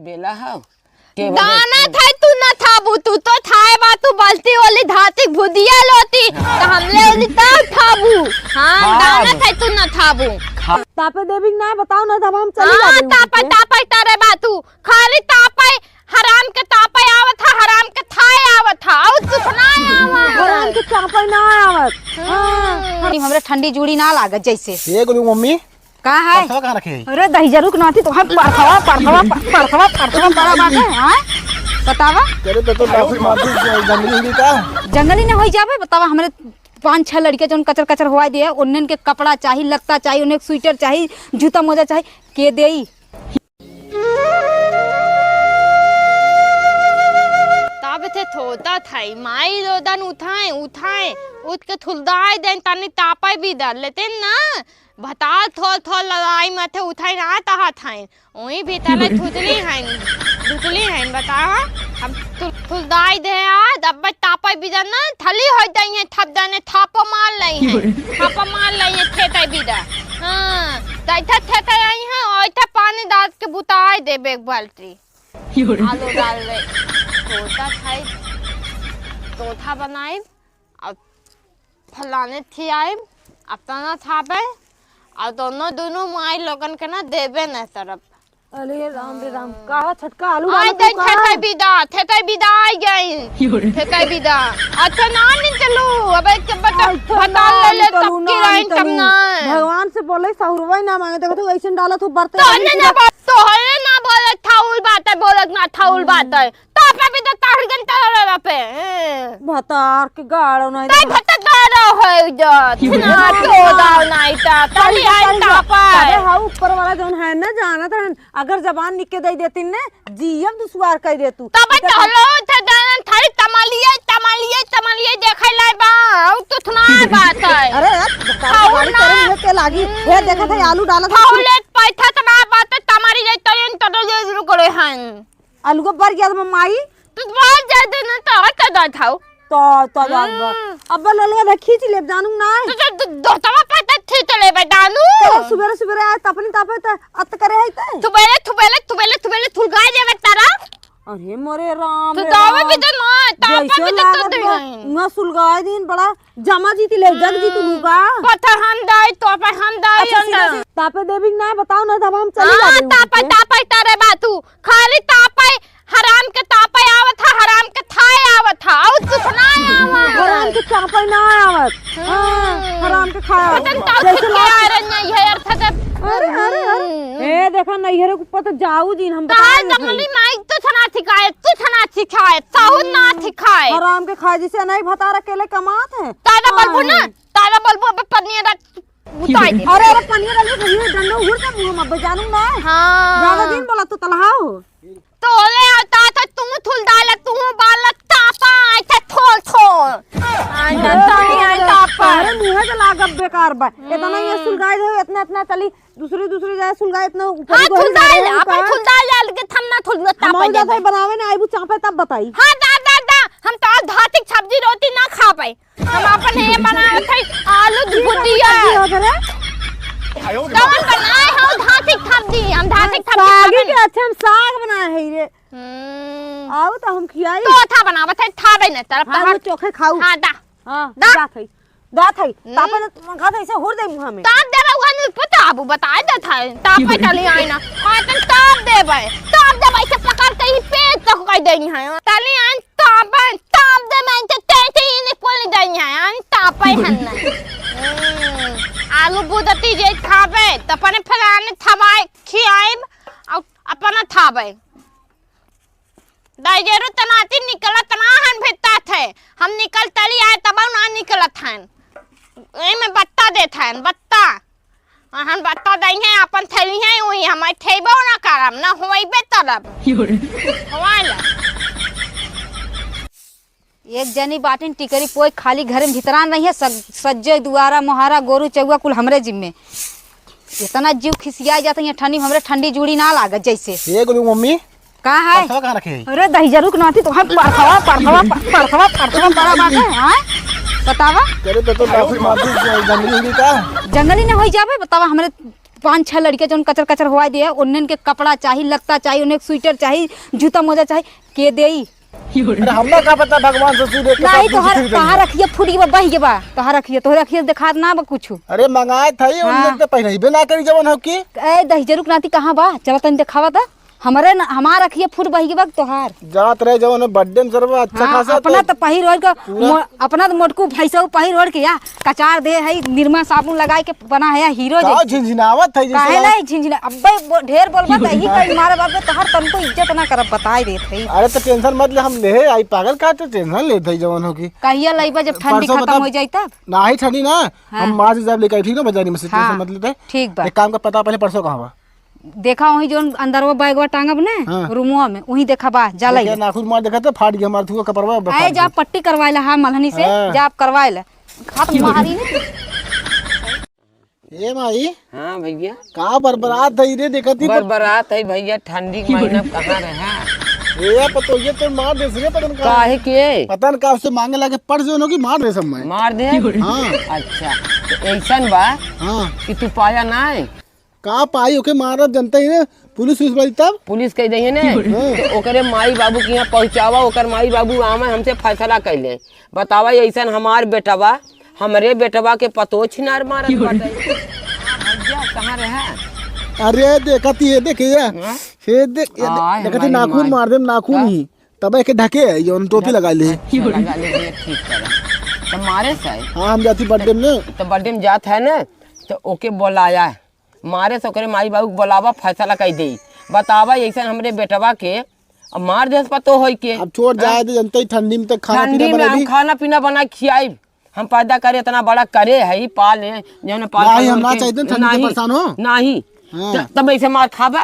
बेला हो दाना था तू न थाबू तू तो थाए बा तू बलती वाली धाती भुदिया लोती तो हमले वाली तब थाबू हां दाना था तू न थाबू तापे देवी ना बताओ ना तब हम चली जा रही तापे तापे तारे बा तू खाली तापे हराम के तापे आवत था हराम के थाए आवत था और कुछ ना आवत हराम के तापे ना आवत हां हमरे ठंडी जूड़ी ना लागत जैसे ये गुरु मम्मी का है कहां रखे अरे दही जरूर नाती तो हम परखवा बड़ा बात है हां बतावा तेरे तो काफी माफी जंगली हुई का जंगली ना होई जावे बतावा हमरे 5-6 लड़के जोन कचर कचर होवा दिए उन्नन के कपड़ा चाहिए लगता चाहिए उन्हें स्वेटर चाहिए जूता मोजा चाहिए के देई तब थे थोता थाई माई रोदन उठाए उठ के थुलदाई देन तनी तापे भी दर लेते ना भता थोल लड़ाई में थे उठाई ना तहा थाई ओही भीतर दुतली हैं बता हम थुलदाई दे आ दब तापे भी दर ना थली हो दई है थप दने थापो मार लई है खेते भी दर हां दैथा ठेते आई है ओइथा पानी डाल के बुताई देबे एक बाल्टी आलू डाल ले तोता खाई तोता बनाए और फलाने खियाए अपना थापे और दोनों माई लोगन के ना देवे न तरफ अरे राम रे राम का छटका आलू आई डाल दे ठेके बिदा आई गई ठेके बिदा अच्छा ना नहीं चलो अबे के बता ले तब की राइन तब ना भगवान से बोले सहुरवा ना मांगे देखो तो ऐसे डाला तो बरते तो है ना बोले थाउल बात है बोलत ना थाउल बात है तो पे भी तो ताड़ घंटा पे भतार के गाड़ो नहीं ताई भत्ता गाड़ो है जो ना तो दाव नहीं ता तली आई तापा अरे हां ऊपर वाला जोन है ना जाना था अगर जबान निके दे देती ने जीएम दुसवार कह दे तू तब चलो थे दाना थारी तमालिए देखै लाई बा तो थना बात है अरे गाड़ी करे मुझे के लागी ये देखा था आलू डाला था खाउले पैसा तना बात तमारी जाई तयन तो जरूर करे हन आलू को बर गया माई तू बात जा दे ना तो दा थाओ तो अब ललवा ना खींच ले जानू ना तो दोतवा पता थी चले बे दानू सुबह आए तपनी तापे त अत करे है त थुबेले थुलगाय देवे तारा अरे मोरे राम तो दावे भी तो ना तापा भी तो दे ना सुलगाय दिन बड़ा जमा जीती ले जग जीतू लूगा पत्थर हम दाई तो पे हम दाई तापे देवी ना बताओ ना तब हम चली जा रही तापे तारे बातू खाली तापे हराम के तापे आवत था हराम के थाए आवत था और कुछ ना आवत हराम के तापे ना आवत हां हराम के खाया जैसे आयरन नहीं है अर्थ अरे ए देखा नैहर के ऊपर तो जाऊ जी हम बता जंगली माई तो छना सिखाए साहू ना सिखाए हराम के खाए जिसे नहीं भता अकेले कमात है तारा बलबू अब पनिया बुताई दे अरे पनिया डाल के डंडो उड़ के मुंह में बजानू ना हां ज्यादा दिन बोला तो तलहाओ तो ले आता था तू थुल डाल तू बाल तापा ऐसे थोल आई नहीं तापा अरे मुंह के लागब बेकार बा इतना ये सुलगाई दे इतना चली दूसरी जाए सुलगाई इतना ऊपर हां थुल डाल के थमना थुल तापा हम जैसे बनावे ना आईबू चापे तब बताई हां दा हम तो धातिक सब्जी रोटी ना खा पाए हम अपन ये बनाए थे आलू भुजिया कौन बनाए हो धातिक सब्जी हम धातिक सब्जी के अच्छा हम साग बनाए है रे आओ तो हम खियाई तो था बनावत है थाबे न तरफ हम चोखे खाऊ हां दा दा थई तापे न खा थई से होर दे मुंह में ताप देबे वन पता अबू बता दे था तापे चली आई ना आ ताप देबे से प्रकार कहीं पेट तक कह देनी है चली आई ताप दे मैं ते ने कोल देनी है तापे हन आलू बुदती जे खाबे तपने फलाने थबाई खियाई अपना थाबे दाइजेरो तनाती निकला तना हन भेता थे हम निकल तली आए तब ना निकलत हन ए में बत्ता देत हन बत्ता हम बत्ता दई है अपन थैली है ओही हम थेबो ना करम ना होइबे तरब होवाला एक जनी बाटिन टिकरी पोई खाली घर में भीतरान नहीं है सज्जे दुआरा मोहारा गोरू चौवा कुल हमरे जिम्मे इतना जीव खिसिया जाता है ठंडी हमरे ठंडी जूड़ी ना लागत जैसे ये गुरु मम्मी का है कहां रखे अरे दही जरूर नाती तो हम परखवा बड़ा बात है हां बतावा तेरे तो काफी माफी जंगली हुई का जंगली ना होई जावे बतावा हमरे 5-6 लड़के जो कचर कचर हुआ दिए उन्हें के कपड़ा चाहिए, लगता चाहिए, उन्हें स्वेटर चाहिए, जूता मोजा चाहिए, के देई अरे हमरा का पता भगवान से देख के नहीं सब तो कुछ खरीद तोहार रखिए फूटी बा बही के बा तोहार रखिए तो रखिए दिखात ना बा कुछ। अरे मंगाए थई उन्हें तो पहले ही ना करी जवन हो की ए दही जरूर नाती कहाँ बा चला तनी दिखावा था हमार रखिए फूट बही के बा तोहार जात रहे जवन बर्थडे में सरवा अच्छा हाँ, खासा अपना तो पहिर ओढ़ के अपना तो मोटकू भैंसा पहिर ओढ़ के या कचार दे है निरमा साबुन लगा के बना है हीरो का झिनझिनावत थई काहे जैसे नहीं झिनझिना अब्बे ढेर बोलबा त ही कहीं मारे बाप तोहार तनको इज्जत ना करब बताई देत है। अरे तो टेंशन मत ले हम ले आई पागल का तो टेंशन ले थई जवन हो की कहिया लइबा जब ठंडी परसों खत्म हो जाई तब ना ही ठंडी ना हम मां से जब लेके आई ठीक ना बाजारी में से हाँ, टेंशन मत लेते ठीक बा एक काम का पता पहले परसों कहां बा देखा वही जो अंदर वो बैगवा टांगब ने हाँ। रूमवा में वही देखा बा जाला क्या नाखून मार देखा तो फाट गया हमार थुआ कपड़वा आए जा पट्टी करवाइला हां मलहनी से हाँ। जा आप करवाइला खात मारी ने ए माई हाँ भैया का बरबरात थई रे देखती बरबरात है भैया ठंडी के महीना कहाँ रहा ये पतो ये तो मार दे रे पतन का काहे के पतन का उससे मांगे लागे पड़ जो नो की मार दे सब मैं मार दे हां अच्छा तो ऐसन बा हां कि तू पाया ना है का पाई ओके मारब जनता ही ने पुलिस उस बाई तब पुलिस कह दही ने तो ओकरे माई बाबू के यहाँ पहुँचावा ओकर माई बाबू आवे हमसे फैसला कैले बतावा ऐसन हमार बेटवा हमरे बेटवा के पतो छिनार मारत बाटे भैया कहाँ रहा अरे देखती है देख ये हाँ? ये देख आय, देखती हमारी नाखून माई। मार दे नाखून ही तब के ढके ये टोपी लगा ले लगा ले भैया, ठीक करा तो मारे से हां हम जाती बर्थडे में तो बर्थडे में जात है ना तो ओके बुलाया है मारे से ओकरे माई बाबू बुलावा फैसला कह दे बतावा ऐसा हमरे बेटवा के अब मार दे पतो होई के अब छोड़ जाए दे जनता ही ठंडी में तक खाना ठंडी पीना में हम बना खाना पीना बना खियाई हम पैदा करे इतना बड़ा करे है पाले जो पाल नहीं, हम ना चाहते ठंडी से परेशान हो। नहीं हाँ। तब ऐसे मार खाबे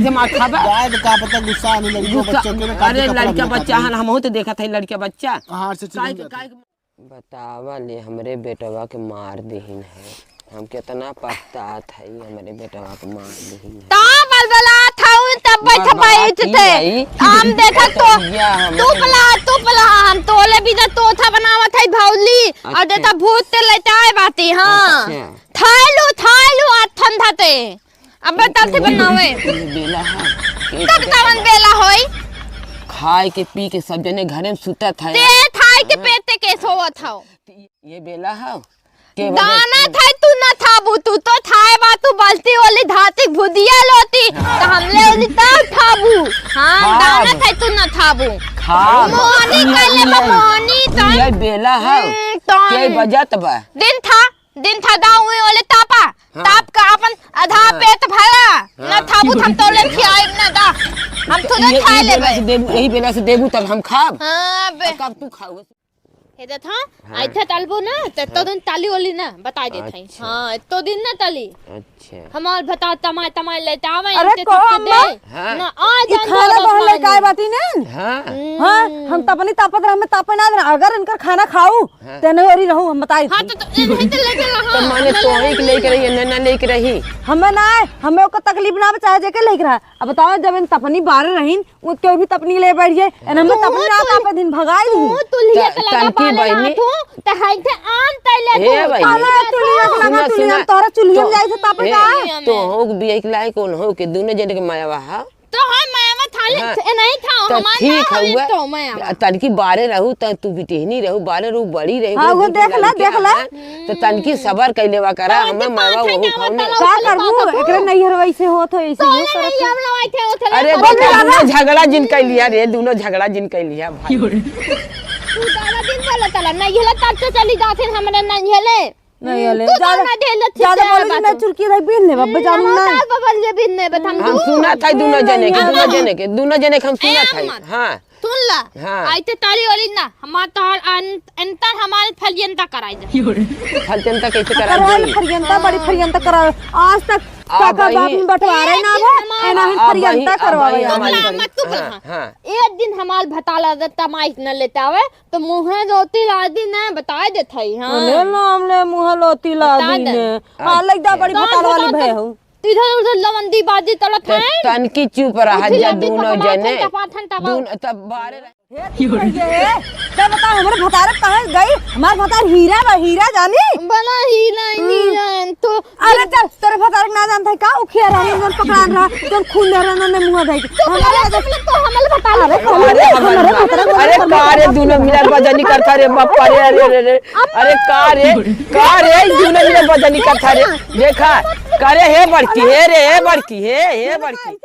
ऐसे मार खाबे जाए तो का पता गुस्सा आने लगी वो बच्चों के ना अरे लड़का बच्चा है हम तो देखा था लड़का बच्चा हां से चल बतावा ले हमरे बेटवा के मार देहिन है हम कितना पछतात है हमरे बेटवा के मार देहिन है ता बलबला था तब बैठ बैठ थे हम देखा तू पला हम तोले भी तो था बनावत है भौली और देता भूत ते लेटाए बाती हां थालू अथन थाते अब तब से बनावे बेला है तब तवन बेला होई खाए के पी के सब जने घरे में सुता था ते थाई के पेटे के सोवत हो ये बेला है के दाना थाई तू ना थाबू तू तो थाए बा तू बलती वाली धाती भुदिया लोती तो हमले वाली तब थाबू हां दाना थाई तू ना थाबू खा मोहनी कले मोहनी तो ये बेला है के बजत बा दिन था दाऊए वाले तापा ताप का अपन आधा पेट भरा ना थाबू हम तो ले खियाई ना दा हम तो ना खा लेबे यही बेला से देबू तब हम खाब हां बे कब तू खाओ हे था आइथा तालबो ना तो दिन ताली वाली ना बता दे थाई हां तो दिन ना ताली अच्छा हमार बता तमाय लेते आवे अरे को अम्मा हाँ। ना आ ई जान खाना बहले काय बाती ने हां हां हम तपनी तापत रह में तापे ना दे अगर इनकर खाना खाऊ तेने ओरी रहू हम बताई हां तो नहीं तो लेके तो हां माने तोही के लेके रही नन्ना लेके रही हमें ना हमें ओकर तकलीफ ना चाहे जे के लेके रहा अब बताओ जब इन तपनी बारे रहीन उ के भी तपनी ले बैठ जाए एन हमें तपनी ना तापे दिन भगाई दी तू लिया के लगा तनकी बहनी तू त हाइ थे आन तैले ए भाई अरे तुलिया के लगा तुलिया तोरा चुलिया में जाई से तापे का तो हो बिया के लायक कौन हो के दोनों जने के मायावा हा तो हां मैं थाले नहीं था तो हमार ठीक ना तो मैं हुआ तनकी बारे रहू त तू बिटेहनी रहू बारे रहू बड़ी रही हाँ, वो देख ला। तो तनकी सबर कैलेवा करा हमें मावा वहू खाउने का करबू एकरे नहीं हर वैसे होत हो ऐसे हो तो नहीं हम लोग आए थे उठले अरे देखा दोनों झगड़ा जिन कैलिया रे दोनों झगड़ा जिन कैलिया भाई तू दादा दिन वाला तला नहीं हला तब तो चली जाते हमरे नहीं हले नहीं हले तू तो ना ढेल ज्यादा बोली मैं चुरकी रही बिन ले बब्बे जानू ना बबल जे बिन ने बता हम सुना था दोनों जने के दोनों जने के हम सुना था हां सुन ला हाँ। आइते ताली वाली ना हमार तोहर अंतर हमार फलियंता कराई दे फल जनता कैसे करा करवाल दी फरियंता बड़ी फरियंता करा आज तक काका भाई। बाप में बंटवारे ना है एना हम फरियंता करवावे हमारी मत बड़ी- तू हाँ, हाँ। एक दिन हमार भताला दत्ता माइक न लेता आवे तो मुंह रोटी लादी न बता दे थई हां ले नाम ले मुंह लोती ला दी ने हां लगदा बड़ी भताल वाली भय हो इधर उधर लवंदी बाजी तलत है तनकी चुप रहा जा दोनों जने ठंडा दोनों तब बारे क्या बता हमारे भतार कहाँ गई? हमारे भतार हीरा बा, हीरा जानी बना ही नहीं जान तो अरे चल तेरे भतार ना जानता है का उखिया रानी मन पकड़ान रहा तो खून दे रहा ने मुंह धई हमारे बता ले अरे कार दोनों मिलकर बजनी करता रे बापा रे अरे अरे कार दोनों मिलकर बजनी करता रे देखा करे हे बड़की हे रे हे बड़की हे बड़की